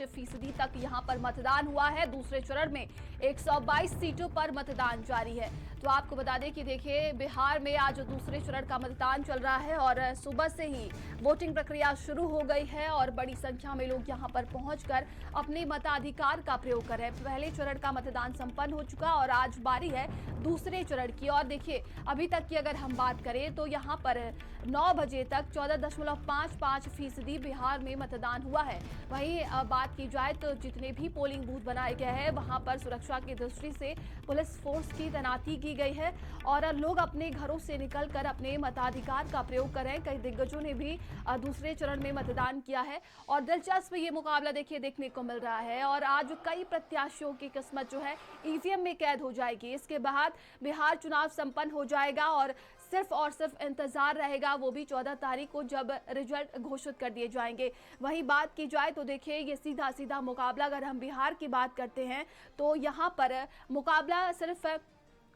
5% तक यहां पर मतदान हुआ है। दूसरे चरण में 122 सीटों पर मतदान जारी है। तो आपको बता दें कि देखिए बिहार में आज दूसरे चरण का मतदान चल रहा है और सुबह से ही वोटिंग प्रक्रिया शुरू हो गई है और बड़ी संख्या में लोग यहां पर पहुंचकर अपने मताधिकार का प्रयोग कर रहे हैं। पहले चरण का मतदान संपन्न हो चुका और आज बारी है दूसरे चरण की। और देखिए अभी तक की अगर हम बात करें तो यहां पर 9 बजे तक 14.55% बिहार में मतदान हुआ है। वहीं बात की जाए तो जितने भी पोलिंग बूथ बनाए गए हैं वहां पर सुरक्षा की दृष्टि से पुलिस फोर्स की तैनाती की गई है और लोग अपने घरों से निकलकर अपने मताधिकार का प्रयोग कर रहे हैं। कई दिग्गजों ने भी दूसरे चरण में मतदान किया है और दिलचस्प ये मुकाबला देखिए देखने को मिल रहा है। और आज कई प्रत्याशियों की किस्मत जो है ईवीएम में कैद हो जाएगी। इसके बाद बिहार चुनाव संपन्न हो जाएगा और सिर्फ इंतजार रहेगा, वो भी 14 तारीख को जब रिजल्ट घोषित कर दिए जाएंगे। वहीं बात की जाए तो देखिए ये सीधा मुकाबला, अगर हम बिहार की बात करते हैं तो यहाँ पर मुकाबला सिर्फ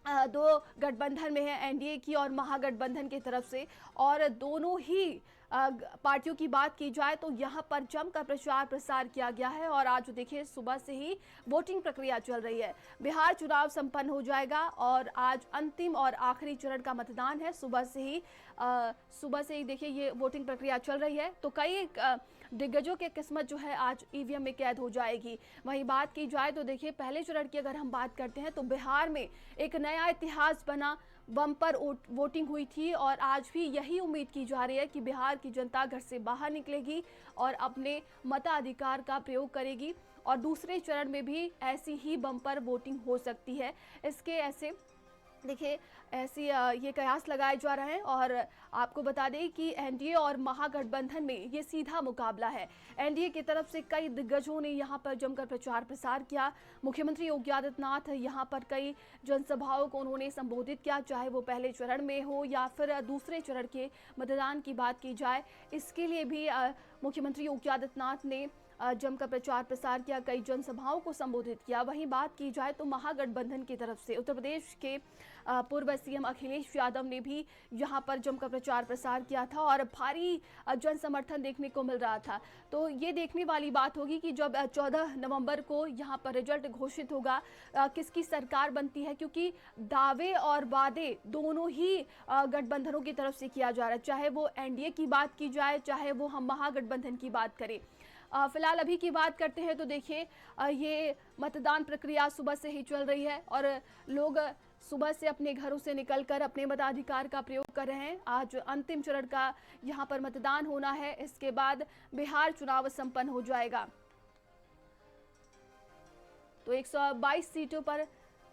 दो गठबंधन में है, एनडीए की और महागठबंधन की तरफ से। और दोनों ही पार्टियों की बात की जाए तो यहां पर जमकर प्रचार प्रसार किया गया है और आज देखिए सुबह से ही वोटिंग प्रक्रिया चल रही है। बिहार चुनाव संपन्न हो जाएगा और आज अंतिम और आखिरी चरण का मतदान है। सुबह से ही देखिए ये वोटिंग प्रक्रिया चल रही है। तो कई दिग्गजों की किस्मत जो है आज ईवीएम में कैद हो जाएगी। वहीं बात की जाए तो देखिए पहले चरण की अगर हम बात करते हैं तो बिहार में एक नया इतिहास बना, बम्पर वोटिंग हुई थी और आज भी यही उम्मीद की जा रही है कि बिहार की जनता घर से बाहर निकलेगी और अपने मताधिकार का प्रयोग करेगी और दूसरे चरण में भी ऐसी ही बम्पर वोटिंग हो सकती है। इसके ऐसे देखिए ये कयास लगाए जा रहे हैं और आपको बता दें कि एनडीए और महागठबंधन में ये सीधा मुकाबला है। एनडीए की तरफ से कई दिग्गजों ने यहां पर जमकर प्रचार प्रसार किया। मुख्यमंत्री योगी आदित्यनाथ यहां पर कई जनसभाओं को उन्होंने संबोधित किया, चाहे वो पहले चरण में हो या फिर दूसरे चरण के मतदान की बात की जाए। इसके लिए भी मुख्यमंत्री योगी आदित्यनाथ ने जमकर प्रचार प्रसार किया, कई जनसभाओं को संबोधित किया। वहीं बात की जाए तो महागठबंधन की तरफ से उत्तर प्रदेश के पूर्व सीएम अखिलेश यादव ने भी यहां पर जमकर प्रचार प्रसार किया था और भारी जन समर्थन देखने को मिल रहा था। तो ये देखने वाली बात होगी कि जब 14 नवंबर को यहां पर रिजल्ट घोषित होगा किसकी सरकार बनती है, क्योंकि दावे और वादे दोनों ही गठबंधनों की तरफ से किया जा रहा है, चाहे वो एनडीए की बात की जाए चाहे वो हम महागठबंधन की बात करें। फिलहाल अभी की बात करते हैं तो देखिए ये मतदान प्रक्रिया सुबह से ही चल रही है और लोग सुबह से अपने घरों से निकलकर अपने मताधिकार का प्रयोग कर रहे हैं। आज अंतिम चरण का यहां पर मतदान होना है, इसके बाद बिहार चुनाव संपन्न हो जाएगा। तो 122 सीटों पर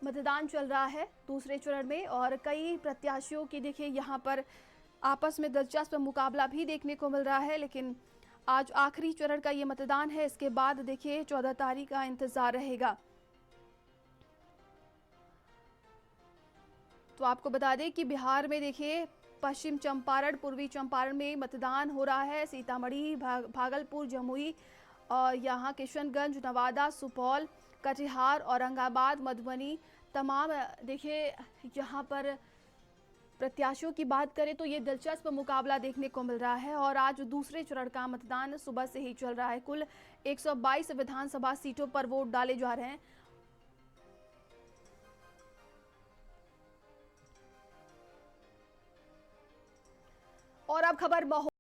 मतदान चल रहा है दूसरे चरण में और कई प्रत्याशियों की देखिए यहां पर आपस में दिलचस्प मुकाबला भी देखने को मिल रहा है। लेकिन आज आखिरी चरण का ये मतदान है, इसके बाद देखिए 14 तारीख का इंतजार रहेगा। तो आपको बता दें कि बिहार में देखिए पश्चिम चंपारण, पूर्वी चंपारण में मतदान हो रहा है। सीतामढ़ी, भागलपुर, जमुई और यहाँ किशनगंज, नवादा, सुपौल, कटिहार, औरंगाबाद, मधुबनी, तमाम देखिए यहाँ पर प्रत्याशियों की बात करें तो ये दिलचस्प मुकाबला देखने को मिल रहा है। और आज दूसरे चरण का मतदान सुबह से ही चल रहा है। कुल 122 विधानसभा सीटों पर वोट डाले जा रहे हैं। और अब खबर